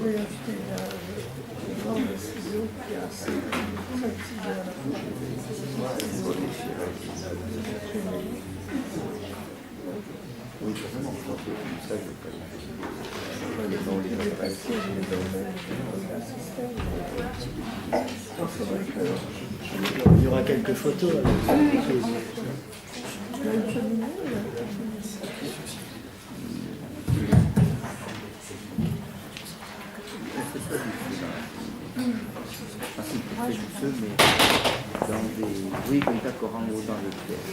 vais acheter un grand ciseau qui est assez très petit à la fois. Oui, vraiment, je pense que ça, je peux Les papiers, je les donne à l'assistant. Il faudrait que... Il y aura quelques photos avec quelque chose. Tu as une cheminée là? c'est du feu, mais dans des... Oui, comme ça, Coran ou dans le piège.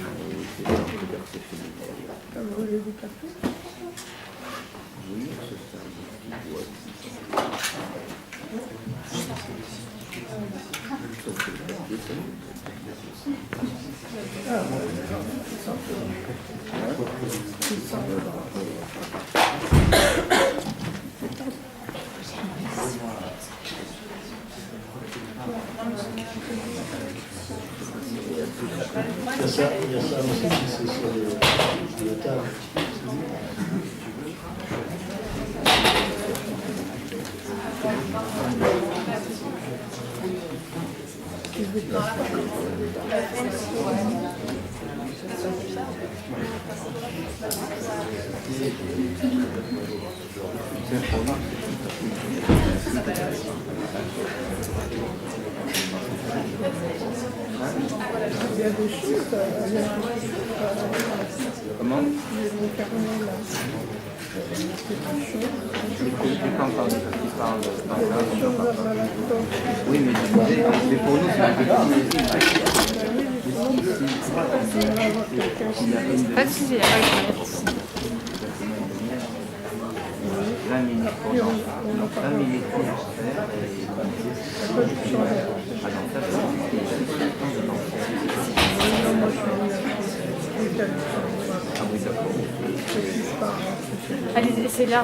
C'est dans le verset féminin. T'as brûlé du papier? Oui, c'est ça. Ouais. Ah, tout simplement. Tout simplement. Il y a ça aussi qui c'est sur la table. Il y a des choses, Comment? les carnets là. Je n'ai pas entendu ce qui parle d'anglais. Oui, mais pour nous, c'est un peu Pas de soucis, il n'y a pas de soucis. 20 minutes pour l'enfant, 20 minutes pour l'enfer et ah non, ça ah oui, d'accord. Allez, c'est là.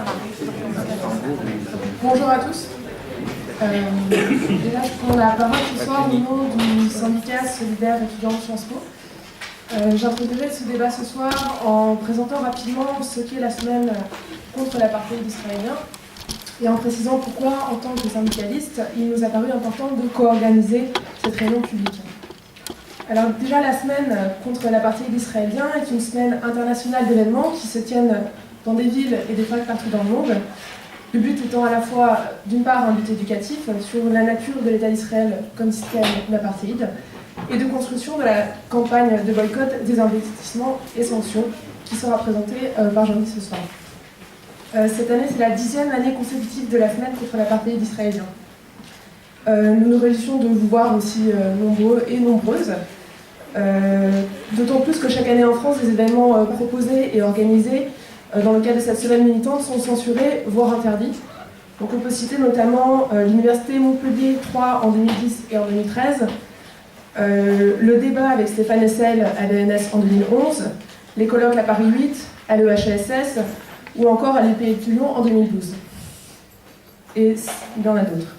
Bonjour à tous. Déjà, je prends la parole ce soir au nom du syndicat solidaire étudiant de Sciences Po. J'introduirai ce débat ce soir en présentant rapidement ce qu'est la semaine contre l'apartheid israélien et en précisant pourquoi, en tant que syndicaliste, il nous a paru important de co-organiser cette réunion publique. Alors déjà, la semaine contre l'apartheid israélien est une semaine internationale d'événements qui se tiennent dans des villes et des facs partout dans le monde. Le but étant à la fois, d'une part, un but éducatif sur la nature de l'État d'Israël comme système d'apartheid, et de construction de la campagne de boycott des investissements et sanctions qui sera présentée par Jean-Yves ce soir. Cette année, c'est la 10e année consécutive de la semaine contre l'apartheid israélien. Nous nous réjouissons de vous voir aussi nombreux et nombreuses, d'autant plus que chaque année en France, des événements proposés et organisés dans le cadre de cette semaine militante sont censurés, voire interdits. Donc on peut citer notamment l'Université Montpellier 3 en 2010 et en 2013, le débat avec Stéphane Hessel à l'ENS en 2011, les colloques à Paris 8, à l'EHESS ou encore à l'EPI de Lyon en 2012. Et il y en a d'autres.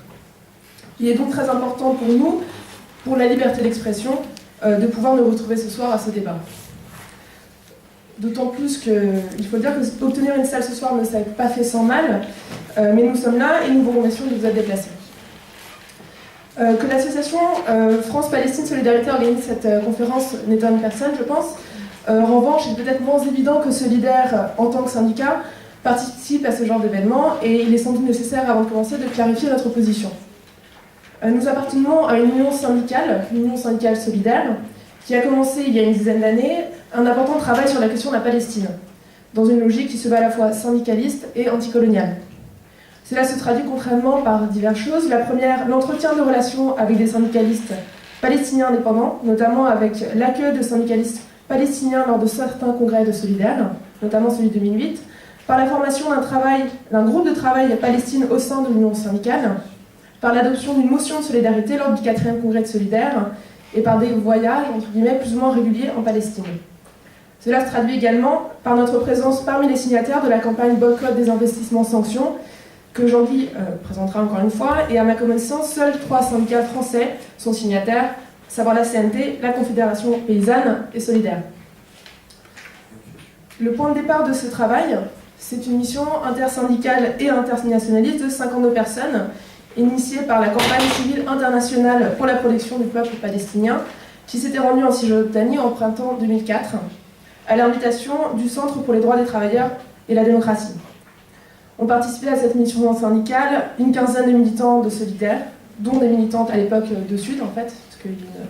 Il est donc très important pour nous, pour la liberté d'expression, de pouvoir nous retrouver ce soir à ce débat. D'autant plus qu'il faut dire que obtenir une salle ce soir ne s'est pas fait sans mal, mais nous sommes là et nous vous remercions de vous être déplacés. Que l'association France-Palestine Solidarité organise cette conférence n'étonne personne, je pense. En revanche, il est peut-être moins évident que Solidaire, en tant que syndicat, participe à ce genre d'événement et il est sans doute nécessaire, avant de commencer, de clarifier notre position. Nous appartenons à une union syndicale solidaire, qui a commencé il y a une dizaine d'années un important travail sur la question de la Palestine, dans une logique qui se veut à la fois syndicaliste et anticoloniale. Cela se traduit concrètement par diverses choses. La première, l'entretien de relations avec des syndicalistes palestiniens indépendants, notamment avec l'accueil de syndicalistes palestiniens lors de certains congrès de Solidaire, notamment celui de 2008, par la formation d'un groupe de travail Palestine au sein de l'Union syndicale, par l'adoption d'une motion de solidarité lors du 4e congrès de Solidaire, et par des voyages, entre guillemets, plus ou moins réguliers en Palestine. Cela se traduit également par notre présence parmi les signataires de la campagne boycott des investissements sanctions, que Jean-Guy présentera encore une fois, et à ma connaissance, seuls 3 syndicats français sont signataires, à savoir la CNT, la Confédération Paysanne et Solidaire. Le point de départ de ce travail, C'est une mission intersyndicale et internationaliste de 52 personnes, initiée par la campagne civile internationale pour la protection du peuple palestinien, qui s'était rendue en Cisjordanie en printemps 2004, à l'invitation du Centre pour les droits des travailleurs et la démocratie. Ont participé à cette mission syndicale une quinzaine de militants de Solidaires, dont des militantes à l'époque de Sud, en fait, parce qu'il y a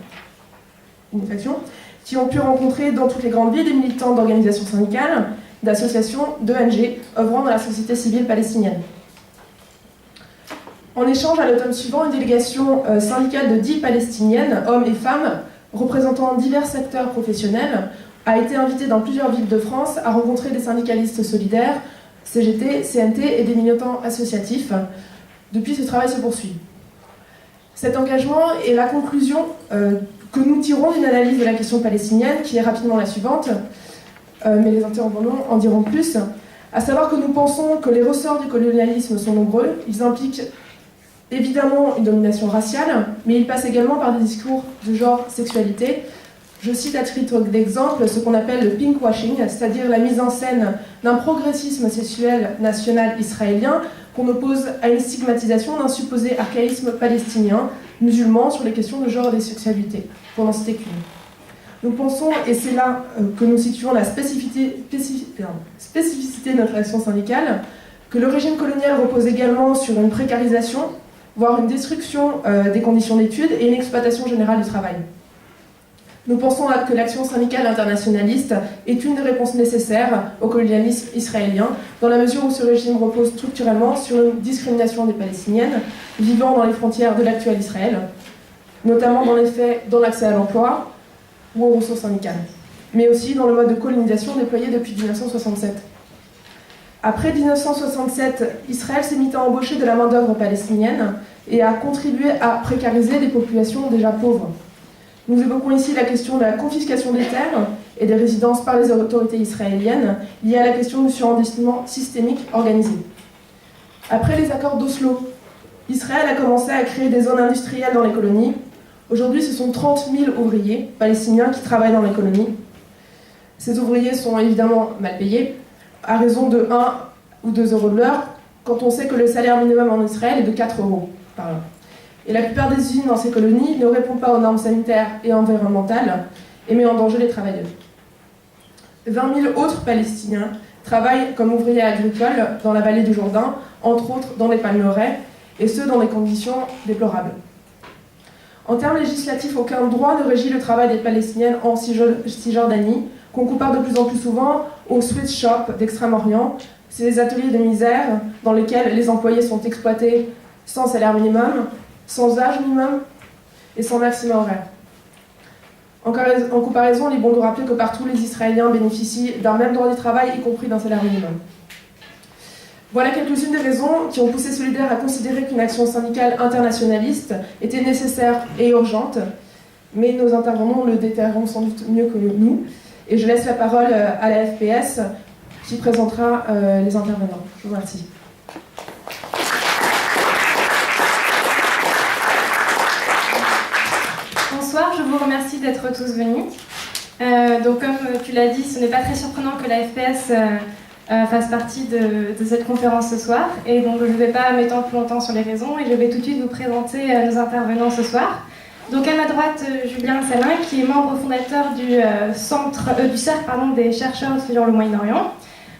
une faction, qui ont pu rencontrer dans toutes les grandes villes des militants d'organisations syndicales, d'associations, d'ONG, œuvrant dans la société civile palestinienne. En échange, à l'automne suivant, une délégation syndicale de 10 palestiniennes, hommes et femmes, représentant divers secteurs professionnels, a été invitée dans plusieurs villes de France à rencontrer des syndicalistes solidaires, CGT, CNT et des militants associatifs. Depuis, ce travail se poursuit. Cet engagement est la conclusion que nous tirons d'une analyse de la question palestinienne, qui est rapidement la suivante, mais les intervenants en diront plus, à savoir que nous pensons que les ressorts du colonialisme sont nombreux. Ils impliquent évidemment une domination raciale, mais ils passent également par des discours de genre, sexualité. Je cite à titre d'exemple ce qu'on appelle le pinkwashing, c'est-à-dire la mise en scène d'un progressisme sexuel national israélien qu'on oppose à une stigmatisation d'un supposé archaïsme palestinien, musulman, sur les questions de genre et de sexualité, pour n'en citer qu'une. Nous pensons, et c'est là que nous situons la spécificité de notre action syndicale, que le régime colonial repose également sur une précarisation, voire une destruction des conditions d'études et une exploitation générale du travail. Nous pensons que l'action syndicale internationaliste est une des réponses nécessaires au colonialisme israélien, dans la mesure où ce régime repose structurellement sur une discrimination des Palestiniennes vivant dans les frontières de l'actuel Israël, notamment dans les faits dans l'accès à l'emploi ou aux ressources syndicales, mais aussi dans le mode de colonisation déployé depuis 1967. Après 1967, Israël s'est mis à embaucher de la main-d'œuvre palestinienne et a contribué à précariser des populations déjà pauvres. Nous évoquons ici la question de la confiscation des terres et des résidences par les autorités israéliennes, liée à la question du surendettement systémique organisé. Après les accords d'Oslo, Israël a commencé à créer des zones industrielles dans les colonies. Aujourd'hui, ce sont 30 000 ouvriers palestiniens qui travaillent dans les colonies. Ces ouvriers sont évidemment mal payés, à raison de 1 ou 2 euros de l'heure, quand on sait que le salaire minimum en Israël est de 4 euros par heure. Et la plupart des usines dans ces colonies ne répondent pas aux normes sanitaires et environnementales et met en danger les travailleurs. 20 000 autres Palestiniens travaillent comme ouvriers agricoles dans la vallée du Jourdain, entre autres dans les palmeraies, et ce dans des conditions déplorables. En termes législatifs, aucun droit ne régit le travail des Palestiniennes en Cisjordanie, qu'on compare de plus en plus souvent aux sweatshops d'Extrême-Orient. C'est des ateliers de misère dans lesquels les employés sont exploités sans salaire minimum, sans âge minimum et sans maximum horaire. En comparaison, il est bon de rappeler que partout les Israéliens bénéficient d'un même droit du travail, y compris d'un salaire minimum. Voilà quelques-unes des raisons qui ont poussé Solidaires à considérer qu'une action syndicale internationaliste était nécessaire et urgente, mais nos intervenants le détailleront sans doute mieux que nous. Et je laisse la parole à la FPS qui présentera les intervenants. Je vous remercie. Bonsoir, je vous remercie d'être tous venus. Donc comme tu l'as dit, ce n'est pas très surprenant que la FPS fasse partie de cette conférence ce soir. Et donc je ne vais pas m'étendre plus longtemps sur les raisons et je vais tout de suite vous présenter nos intervenants ce soir. Donc à ma droite, Julien Salin, qui est membre fondateur du cercle des chercheurs sur le Moyen-Orient.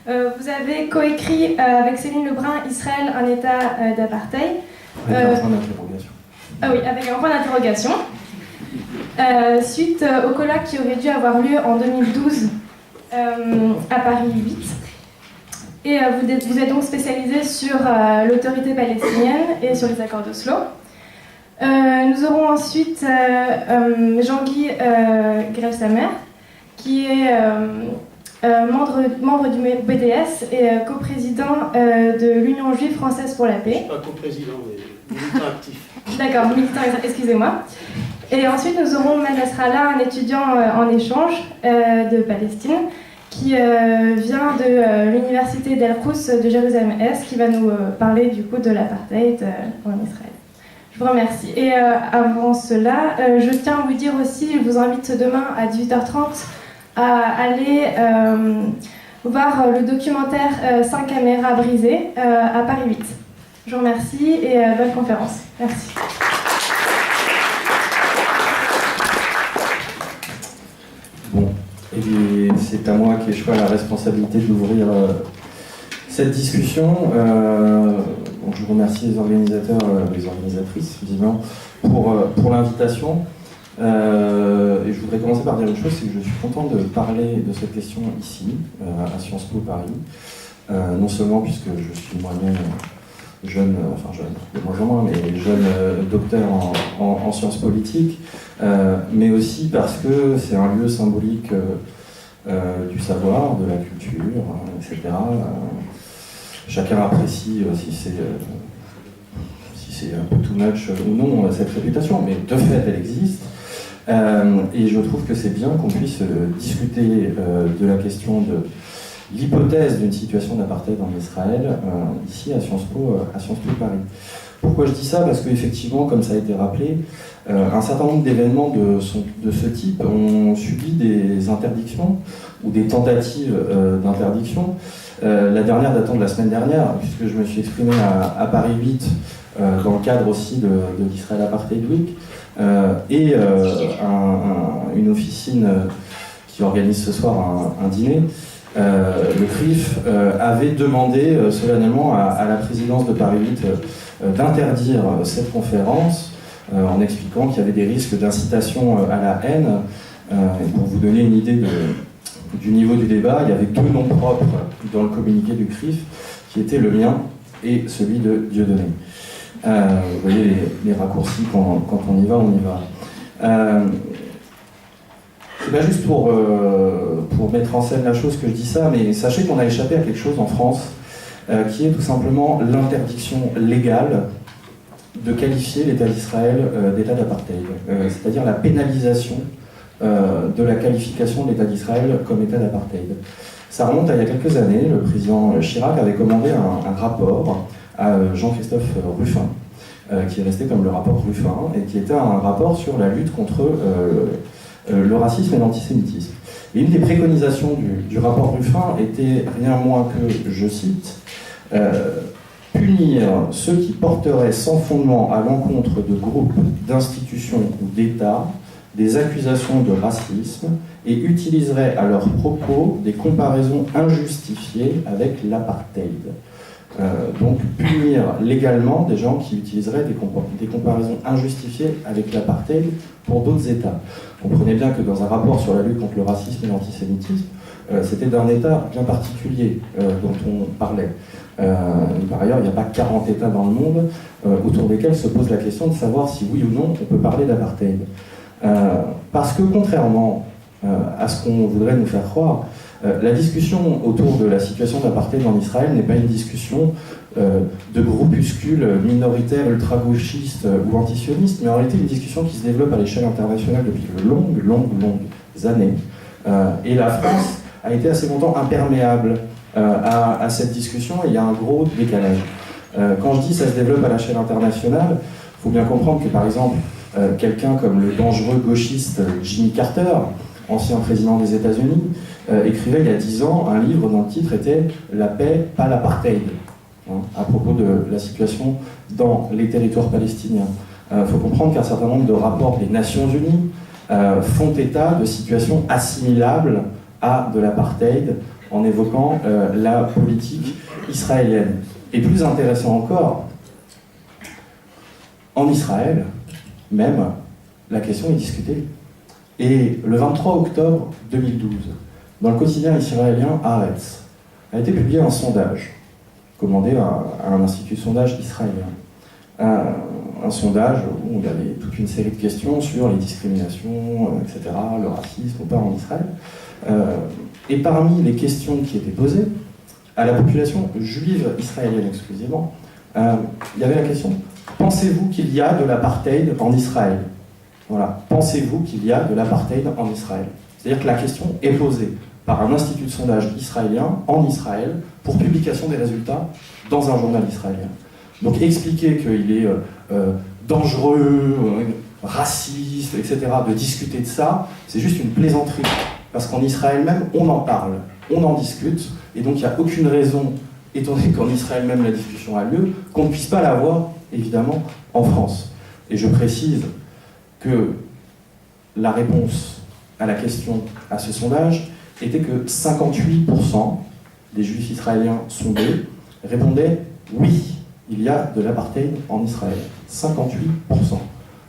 Vous avez coécrit avec Céline Lebrun Israël, un état d'apartheid. Avec un point d'interrogation. Ah oui, avec un point d'interrogation. Suite au colloque qui aurait dû avoir lieu en 2012 à Paris 8. Et vous êtes donc spécialisé sur l'autorité palestinienne et sur les accords d'Oslo. Nous aurons ensuite Jean-Guy Grefsamer, qui est membre du BDS et coprésident de l'Union juive française pour la paix. Pas coprésident, mais militant actif. D'accord, militant, excusez-moi. Et ensuite, nous aurons Ahmed Nasrallah, un étudiant en échange de Palestine, qui vient de l'université d'El-Quds de Jérusalem-Est, qui va nous parler du coup de l'apartheid en Israël. Je vous remercie. Et avant cela, je tiens à vous dire aussi, je vous invite demain à 18h30 à aller voir le documentaire 5 caméras brisées à Paris 8. Je vous remercie et bonne conférence. Merci. Bon, et c'est à moi qui ai choisi la responsabilité d'ouvrir cette discussion. Donc je remercie les organisateurs, les organisatrices, visiblement, pour l'invitation. Et je voudrais commencer par dire une chose, c'est que je suis content de parler de cette question ici, à Sciences Po Paris. Non seulement puisque je suis moi-même jeune, de moins en moins, mais jeune docteur en sciences politiques, mais aussi parce que c'est un lieu symbolique du savoir, de la culture, etc. Chacun apprécie si c'est un peu too much ou non cette réputation, mais de fait elle existe. Et je trouve que c'est bien qu'on puisse discuter de la question de l'hypothèse d'une situation d'apartheid en Israël ici à Sciences Po Paris. Pourquoi je dis ça? Parce qu'effectivement, comme ça a été rappelé, un certain nombre d'événements de ce type ont subi des interdictions ou des tentatives d'interdiction. La dernière datant de la semaine dernière, puisque je me suis exprimé à Paris 8 dans le cadre aussi de l'Israël Apartheid Week, et une officine qui organise ce soir un dîner. Le CRIF avait demandé solennellement à la présidence de Paris 8 d'interdire cette conférence en expliquant qu'il y avait des risques d'incitation à la haine. Et pour vous donner une idée du niveau du débat, il y avait 2 noms propres dans le communiqué du CRIF qui étaient le mien et celui de Dieudonné. Vous voyez les raccourcis, quand on y va, on y va. C'est pas juste pour mettre en scène la chose que je dis ça, mais sachez qu'on a échappé à quelque chose en France, qui est tout simplement l'interdiction légale de qualifier l'État d'Israël d'État d'apartheid, c'est-à-dire la pénalisation de la qualification de l'État d'Israël comme État d'apartheid. Ça remonte à il y a quelques années, le président Chirac avait commandé un rapport à Jean-Christophe Rufin, qui est resté comme le rapport Rufin, et qui était un rapport sur la lutte contre le racisme et l'antisémitisme. Et une des préconisations du rapport Rufin était rien moins que, je cite, punir ceux qui porteraient sans fondement à l'encontre de groupes, d'institutions ou d'États des accusations de racisme et utiliseraient à leur propos des comparaisons injustifiées avec l'apartheid. Donc punir légalement des gens qui utiliseraient des comparaisons injustifiées avec l'apartheid pour d'autres États. Comprenez bien que dans un rapport sur la lutte contre le racisme et l'antisémitisme, c'était d'un État bien particulier dont on parlait. Par ailleurs, il n'y a pas 40 États dans le monde autour desquels se pose la question de savoir si oui ou non on peut parler d'apartheid. Parce que contrairement à ce qu'on voudrait nous faire croire, la discussion autour de la situation d'apartheid en Israël n'est pas une discussion de groupuscules minoritaires, ultra-gauchistes ou antisionistes, mais en réalité une discussion qui se développe à l'échelle internationale depuis de longues années. Et la France a été assez longtemps imperméable à cette discussion, et il y a un gros décalage. Quand je dis ça se développe à l'échelle internationale, il faut bien comprendre que par exemple, quelqu'un comme le dangereux gauchiste Jimmy Carter, ancien président des États-Unis, écrivait il y a 10 ans un livre dont le titre était « La paix, pas l'apartheid », à propos de la situation dans les territoires palestiniens. Il faut comprendre qu'un certain nombre de rapports des Nations Unies font état de situations assimilables à de l'apartheid en évoquant la politique israélienne. Et plus intéressant encore, en Israël, même, la question est discutée. Et le 23 octobre 2012, dans le quotidien israélien Haaretz, a été publié un sondage commandé à un institut de sondage israélien. Un sondage où il y avait toute une série de questions sur les discriminations, etc., le racisme ou pas en Israël. Et parmi les questions qui étaient posées à la population juive israélienne exclusivement, il y avait la question: pensez-vous qu'il y a de l'apartheid en Israël? Voilà. Pensez-vous qu'il y a de l'apartheid en Israël? C'est-à-dire que la question est posée par un institut de sondage israélien en Israël pour publication des résultats dans un journal israélien. Donc expliquer qu'il est dangereux, raciste, etc., de discuter de ça, c'est juste une plaisanterie. Parce qu'en Israël même, on en parle. on en discute, et donc il n'y a aucune raison, étant donné qu'en Israël même la discussion a lieu, qu'on ne puisse pas l'avoir, évidemment, en France. Et je précise que la réponse à la question, à ce sondage, était que 58% des juifs israéliens sondés répondaient « oui, il y a de l'apartheid en Israël ». 58%.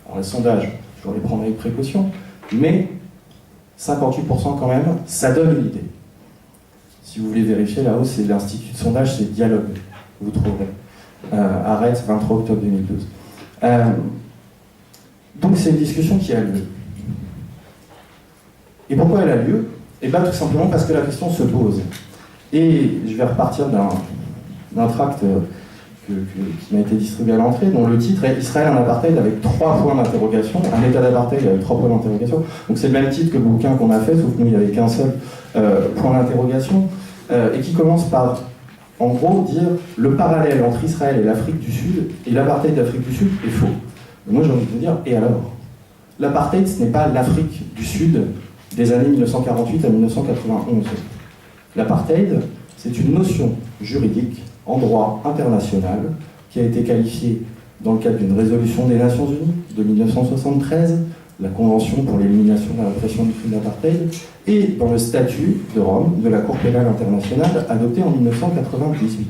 Alors les sondages, je dois les prendre avec précaution, mais 58% quand même, ça donne une idée. Si vous voulez vérifier, là-haut, c'est l'Institut de sondage, c'est Dialogue, vous trouverez. Arrête, 23 octobre 2012. Donc c'est une discussion qui a lieu. Et pourquoi elle a lieu? Eh bien tout simplement parce que la question se pose. Et je vais repartir d'un tract qui m'a été distribué à l'entrée, dont le titre est « Israël en apartheid » avec 3 points d'interrogation, un état d'apartheid avec 3 points d'interrogation. Donc c'est le même titre que le bouquin qu'on a fait, sauf que nous il n'y avait qu'un seul point d'interrogation, et qui commence par, en gros, dire le parallèle entre Israël et l'Afrique du Sud et l'apartheid d'Afrique du Sud est faux. Et moi j'ai envie de vous dire, et alors? L'apartheid, ce n'est pas l'Afrique du Sud des années 1948 à 1991. L'apartheid, c'est une notion juridique en droit international qui a été qualifiée dans le cadre d'une résolution des Nations Unies de 1973, la Convention pour l'élimination de la répression du crime d'apartheid, et dans le statut de Rome de la Cour pénale internationale adopté en 1998.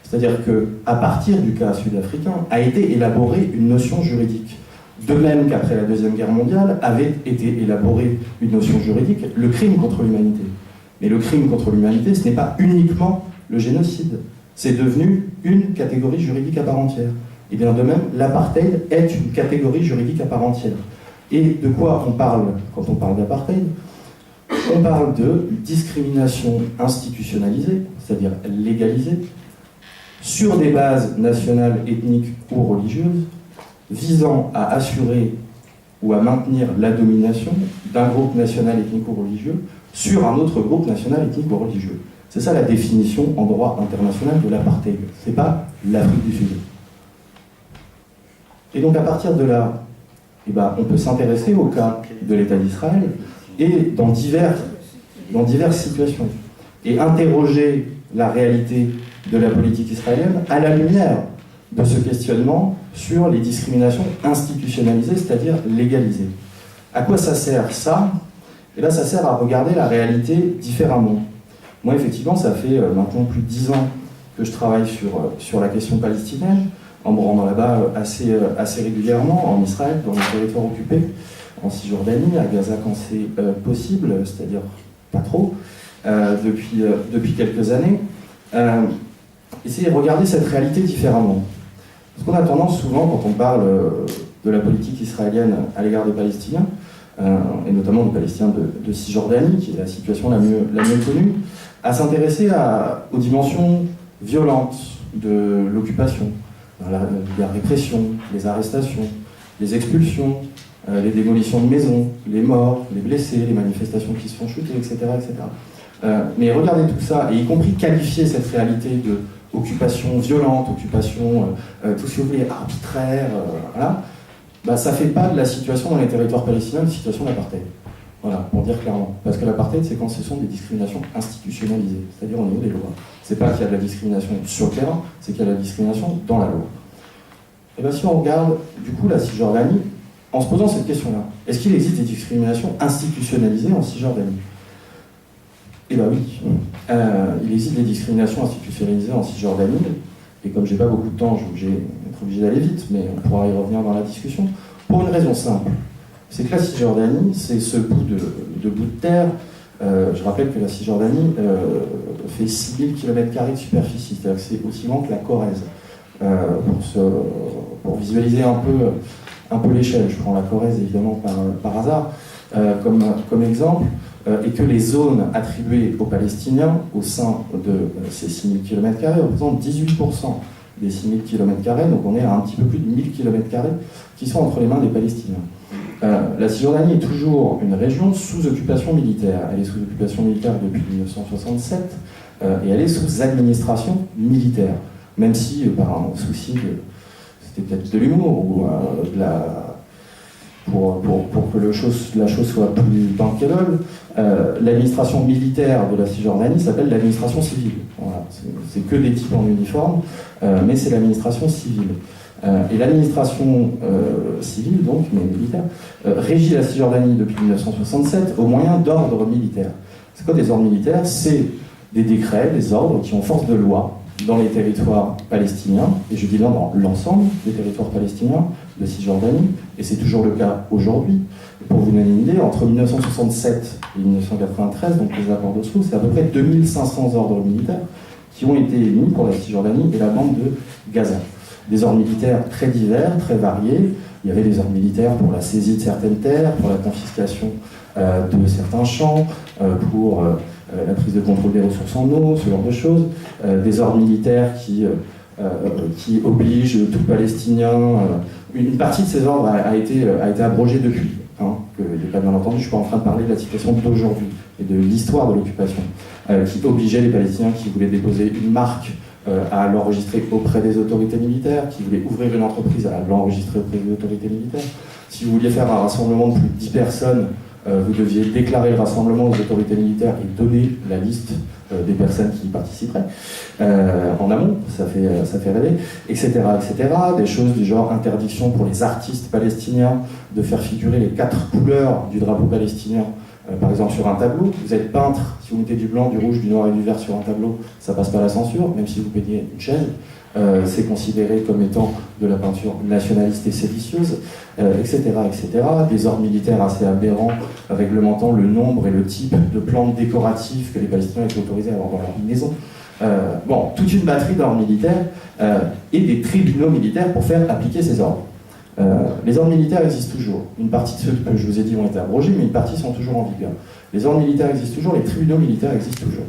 C'est-à-dire qu'à partir du cas sud-africain a été élaborée une notion juridique. De même qu'après la Deuxième Guerre mondiale avait été élaborée une notion juridique, le crime contre l'humanité. Mais le crime contre l'humanité, ce n'est pas uniquement le génocide. C'est devenu une catégorie juridique à part entière. Et bien de même, l'apartheid est une catégorie juridique à part entière. Et de quoi on parle quand on parle d'apartheid? On parle de discrimination institutionnalisée, c'est-à-dire légalisée, sur des bases nationales, ethniques ou religieuses, visant à assurer ou à maintenir la domination d'un groupe national, ethnique ou religieux sur un autre groupe national, ethnique ou religieux. C'est ça la définition en droit international de l'apartheid. C'est pas l'Afrique du Sud. Et donc à partir de là, eh ben, on peut s'intéresser au cas de l'État d'Israël et dans diverses situations et interroger la réalité de la politique israélienne à la lumière de ce questionnement sur les discriminations institutionnalisées, c'est-à-dire légalisées. À quoi ça sert ça? Eh bien, ça sert à regarder la réalité différemment. Moi, effectivement, ça fait maintenant plus de 10 ans que je travaille sur la question palestinienne, en me rendant là-bas assez régulièrement, en Israël, dans les territoires occupés, en Cisjordanie, à Gaza quand c'est possible, c'est-à-dire pas trop, depuis quelques années. Essayer de regarder cette réalité différemment. Parce qu'on a tendance souvent, quand on parle de la politique israélienne à l'égard des Palestiniens, et notamment des Palestiniens de Cisjordanie, qui est la situation la mieux connue, à s'intéresser aux dimensions violentes de l'occupation, la répression, les arrestations, les expulsions, les démolitions de maisons, les morts, les blessés, les manifestations qui se font chuter, etc. Mais regardez tout ça, et y compris qualifier cette réalité de occupation violente, occupation, tout ce que vous voulez, arbitraire, voilà, bah, ça ne fait pas de la situation dans les territoires palestiniens une situation d'apartheid. Voilà, pour dire clairement. Parce que l'apartheid, c'est quand ce sont des discriminations institutionnalisées, c'est-à-dire au niveau des lois. C'est pas qu'il y a de la discrimination sur le terrain, c'est qu'il y a de la discrimination dans la loi. Et bien si on regarde, du coup, la Cisjordanie, en se posant cette question-là, est-ce qu'il existe des discriminations institutionnalisées en Cisjordanie? Eh bien oui. Il existe des discriminations institutionnalisées en Cisjordanie, et comme j'ai pas beaucoup de temps, je vais être obligé d'aller vite, mais on pourra y revenir dans la discussion, pour une raison simple. C'est que la Cisjordanie, c'est ce bout de terre. Je rappelle que la Cisjordanie fait 6000 km² de superficie, c'est-à-dire que c'est aussi grand que la Corrèze. Pour visualiser un peu l'échelle, je prends la Corrèze évidemment par hasard comme exemple, et que les zones attribuées aux Palestiniens au sein de ces 6000 km² représentent 18% des 6000 km², donc on est à un petit peu plus de 1000 km² qui sont entre les mains des Palestiniens. La Cisjordanie est toujours une région sous occupation militaire. Elle est sous occupation militaire depuis 1967 et elle est sous administration militaire. Même si, par un souci c'était peut-être de l'humour ou pour que la chose soit plus bankable, l'administration militaire de la Cisjordanie s'appelle l'administration civile. Voilà. C'est que des types en uniforme, mais c'est l'administration civile. Et l'administration civile, donc, mais militaire, régit la Cisjordanie depuis 1967 au moyen d'ordres militaires. C'est quoi des ordres militaires? C'est des décrets, des ordres qui ont force de loi dans les territoires palestiniens, et je dis là dans l'ensemble des territoires palestiniens de Cisjordanie, et c'est toujours le cas aujourd'hui. Pour vous donner une idée, entre 1967 et 1993, donc les accords d'Oslo, c'est à peu près 2500 ordres militaires qui ont été émis pour la Cisjordanie et la bande de Gaza. Des ordres militaires très divers, très variés. Il y avait des ordres militaires pour la saisie de certaines terres, pour la confiscation de certains champs, pour la prise de contrôle des ressources en eau, ce genre de choses. Des ordres militaires qui obligent tout Palestinien. Une partie de ces ordres a été abrogée depuis. Que il n'est pas bien entendu, je suis pas en train de parler de la situation d'aujourd'hui et de l'histoire de l'occupation, qui obligeait les Palestiniens qui voulaient déposer une marque à l'enregistrer auprès des autorités militaires, qui voulaient ouvrir une entreprise à l'enregistrer auprès des autorités militaires. Si vous vouliez faire un rassemblement de plus de 10 personnes, vous deviez déclarer le rassemblement aux autorités militaires et donner la liste des personnes qui y participeraient en amont, ça fait rêver, etc., etc. Des choses du genre interdiction pour les artistes palestiniens de faire figurer les 4 couleurs du drapeau palestinien, par exemple sur un tableau. Vous êtes peintre, si vous mettez du blanc, du rouge, du noir et du vert sur un tableau, ça passe pas la censure, même si vous peignez une chaise. C'est considéré comme étant de la peinture nationaliste et séditieuse, etc., etc. Des ordres militaires assez aberrants, réglementant le nombre et le type de plantes décoratives que les Palestiniens étaient autorisés à avoir dans leur maison. Bon, toute une batterie d'ordres militaires et des tribunaux militaires pour faire appliquer ces ordres. Les ordres militaires existent toujours. Une partie de ceux que je vous ai dit ont été abrogés, mais une partie sont toujours en vigueur. Les ordres militaires existent toujours, les tribunaux militaires existent toujours.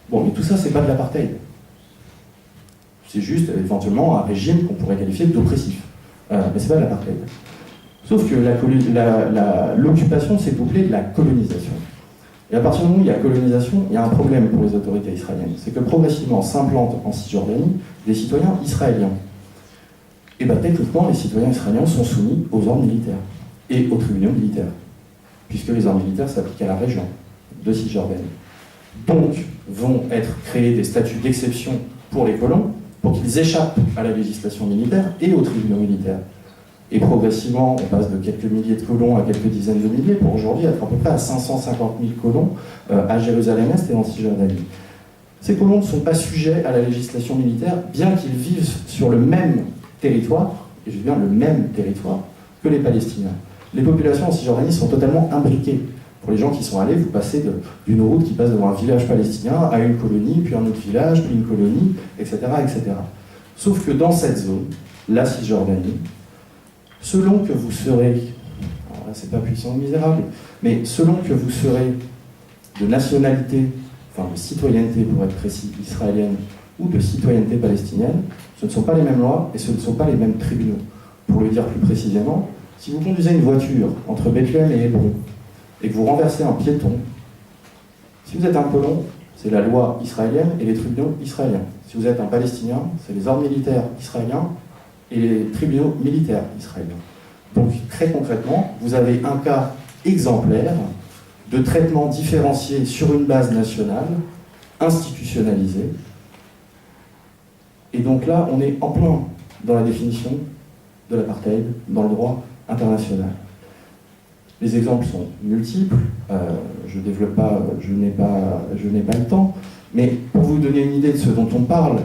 Bon, mais tout ça, c'est pas de l'apartheid. C'est juste éventuellement un régime qu'on pourrait qualifier d'oppressif. Mais c'est pas de l'apartheid. Sauf que l'occupation s'est couplée de la colonisation. Et à partir du moment où il y a colonisation, il y a un problème pour les autorités israéliennes. C'est que progressivement s'implantent en Cisjordanie des citoyens israéliens. Et bien techniquement, les citoyens israéliens sont soumis aux ordres militaires et aux tribunaux militaires, puisque les ordres militaires s'appliquent à la région de Cisjordanie. Donc vont être créés des statuts d'exception pour les colons, pour qu'ils échappent à la législation militaire et aux tribunaux militaires. Et progressivement, on passe de quelques milliers de colons à quelques dizaines de milliers, pour aujourd'hui être à peu près à 550 000 colons à Jérusalem-Est et en Cisjordanie. Ces colons ne sont pas sujets à la législation militaire, bien qu'ils vivent sur le même territoire, et je dis bien le même territoire, que les Palestiniens. Les populations en Cisjordanie sont totalement imbriquées. Pour les gens qui sont allés, vous passez d'une route qui passe devant un village palestinien à une colonie, puis un autre village, puis une colonie, etc., etc. Sauf que dans cette zone, la Cisjordanie, selon que vous serez, alors là c'est pas puissant ou misérable, mais selon que vous serez de nationalité, enfin de citoyenneté pour être précis, israélienne, ou de citoyenneté palestinienne, ce ne sont pas les mêmes lois et ce ne sont pas les mêmes tribunaux. Pour le dire plus précisément, si vous conduisez une voiture entre Bethléem et Hébron, et que vous renversez un piéton, si vous êtes un colon, c'est la loi israélienne et les tribunaux israéliens. Si vous êtes un Palestinien, c'est les ordres militaires israéliens et les tribunaux militaires israéliens. Donc très concrètement, vous avez un cas exemplaire de traitement différencié sur une base nationale, institutionnalisé. Et donc là, on est en plein dans la définition de l'apartheid dans le droit international. Les exemples sont multiples, je ne développe pas, je n'ai pas le temps, mais pour vous donner une idée de ce dont on parle,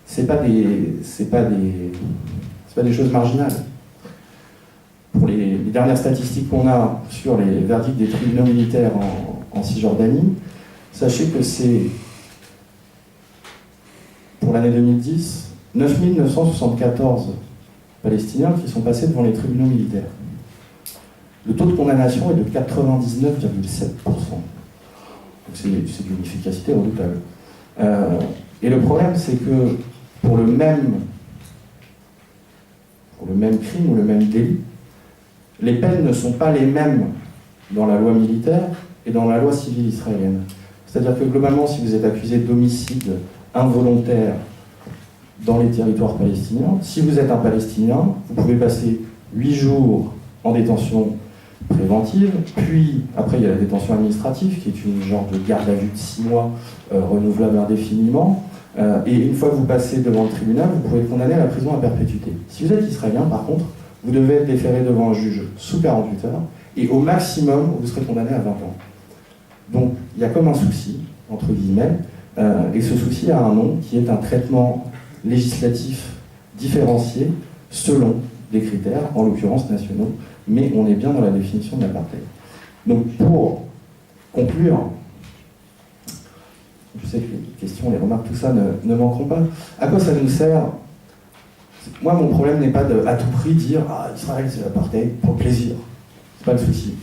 c'est pas des choses marginales. Pour les dernières statistiques qu'on a sur les verdicts des tribunaux militaires en Cisjordanie, sachez que c'est, pour l'année 2010, 9 974 Palestiniens qui sont passés devant les tribunaux militaires. Le taux de condamnation est de 99,7%. Donc c'est d'une efficacité redoutable. Et le problème, c'est que pour le même crime ou le même délit, les peines ne sont pas les mêmes dans la loi militaire et dans la loi civile israélienne. C'est-à-dire que globalement, si vous êtes accusé d'homicide involontaire dans les territoires palestiniens, si vous êtes un Palestinien, vous pouvez passer 8 jours en détention préventive, puis après il y a la détention administrative qui est une genre de garde à vue de 6 mois renouvelable indéfiniment, et une fois que vous passez devant le tribunal, vous pouvez être condamné à la prison à perpétuité. Si vous êtes israélien, par contre, vous devez être déféré devant un juge sous 48 heures, et au maximum, vous serez condamné à 20 ans. Donc il y a comme un souci, entre guillemets, et ce souci a un nom qui est un traitement législatif différencié selon des critères, en l'occurrence nationaux, mais on est bien dans la définition de l'apartheid. Donc pour conclure, je sais que les questions, les remarques, tout ça ne manqueront pas. À quoi ça nous sert? Moi, mon problème n'est pas de, à tout prix, dire « Ah, Israël, c'est l'apartheid, pour le plaisir ». C'est pas le souci.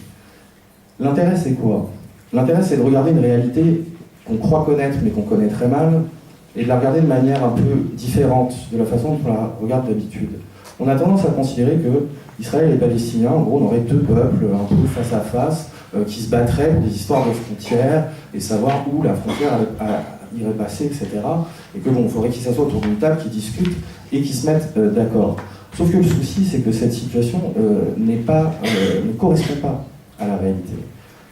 L'intérêt, c'est quoi? L'intérêt, c'est de regarder une réalité qu'on croit connaître, mais qu'on connaît très mal, et de la regarder de manière un peu différente de la façon dont on la regarde d'habitude. On a tendance à considérer que Israël et les Palestiniens, en gros, on aurait deux peuples un peu face à face, qui se battraient pour des histoires de frontières, et savoir où la frontière irait passer, etc. Et que bon, il faudrait qu'ils s'assoient autour d'une table, qu'ils discutent, et qu'ils se mettent d'accord. Sauf que le souci, c'est que cette situation ne correspond pas à la réalité.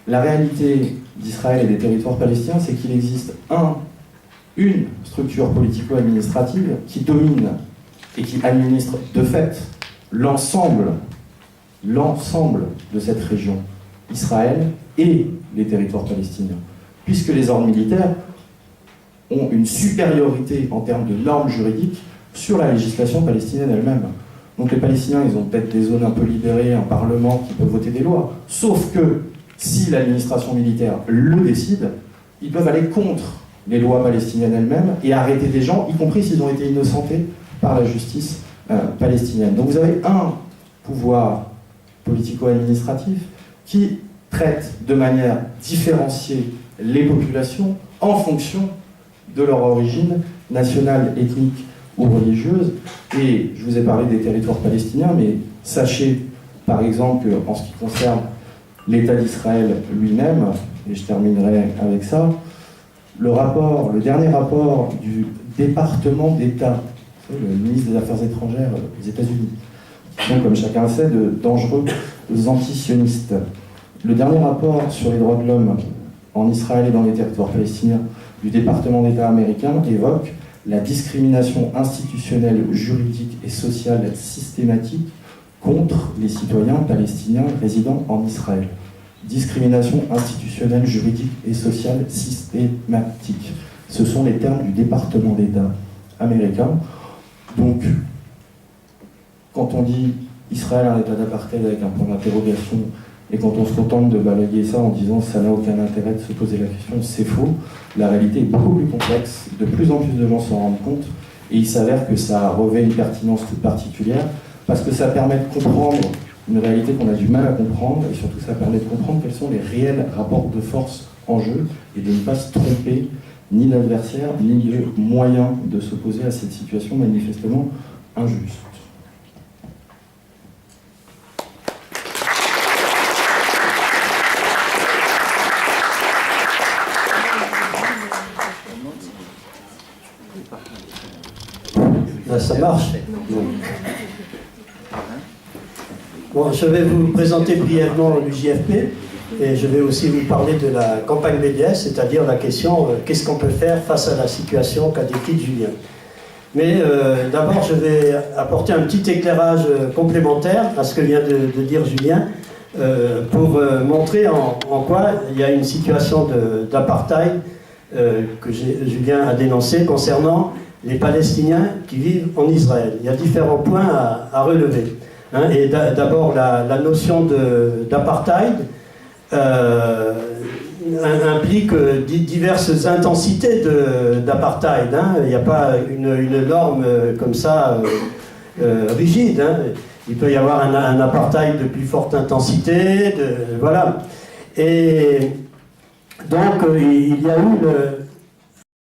La réalité d'Israël et des territoires palestiniens, c'est qu'il existe une structure politico-administrative qui domine et qui administre de fait l'ensemble de cette région, Israël et les territoires palestiniens, puisque les ordres militaires ont une supériorité en termes de normes juridiques sur la législation palestinienne elle-même. Donc les Palestiniens, ils ont peut-être des zones un peu libérées, un parlement qui peut voter des lois, sauf que si l'administration militaire le décide, ils peuvent aller contre les lois palestiniennes elles-mêmes et arrêter des gens, y compris s'ils ont été innocentés par la justice palestinienne. Donc vous avez un pouvoir politico-administratif qui traite de manière différenciée les populations en fonction de leur origine nationale, ethnique ou religieuse. Et je vous ai parlé des territoires palestiniens, mais sachez par exemple qu'en ce qui concerne l'État d'Israël lui-même, et je terminerai avec ça, le dernier rapport du département d'État, le ministre des Affaires étrangères des États-Unis, qui sont, comme chacun sait, de dangereux antisionistes. Le dernier rapport sur les droits de l'homme en Israël et dans les territoires palestiniens du département d'État américain évoque la discrimination institutionnelle, juridique et sociale systématique contre les citoyens palestiniens résidant en Israël. Discrimination institutionnelle, juridique et sociale systématique. Ce sont les termes du département d'État américain. Donc, quand on dit Israël a un état d'apartheid avec un point d'interrogation, et quand on se contente de balayer ça en disant ça n'a aucun intérêt de se poser la question, c'est faux. La réalité est beaucoup plus complexe, de plus en plus de gens s'en rendent compte, et il s'avère que ça revêt une pertinence toute particulière, parce que ça permet de comprendre une réalité qu'on a du mal à comprendre, et surtout ça permet de comprendre quels sont les réels rapports de force en jeu, et de ne pas se tromper ni d'adversaire, ni de moyen de s'opposer à cette situation manifestement injuste. Là, ça marche. Bon, je vais vous présenter brièvement l'UJFP et je vais aussi vous parler de la campagne BDS, c'est-à-dire la question qu'est-ce qu'on peut faire face à la situation qu'a décrite Julien. Mais d'abord, je vais apporter un petit éclairage complémentaire à ce que vient de dire Julien pour montrer en quoi il y a une situation d'apartheid que Julien a dénoncé concernant les Palestiniens qui vivent en Israël. Il y a différents points à relever. Hein, et d'abord, la notion d'apartheid implique diverses intensités d'apartheid. Hein. Il n'y a pas une norme comme ça rigide. Hein. Il peut y avoir un apartheid de plus forte intensité. Voilà. Et donc, il y a eu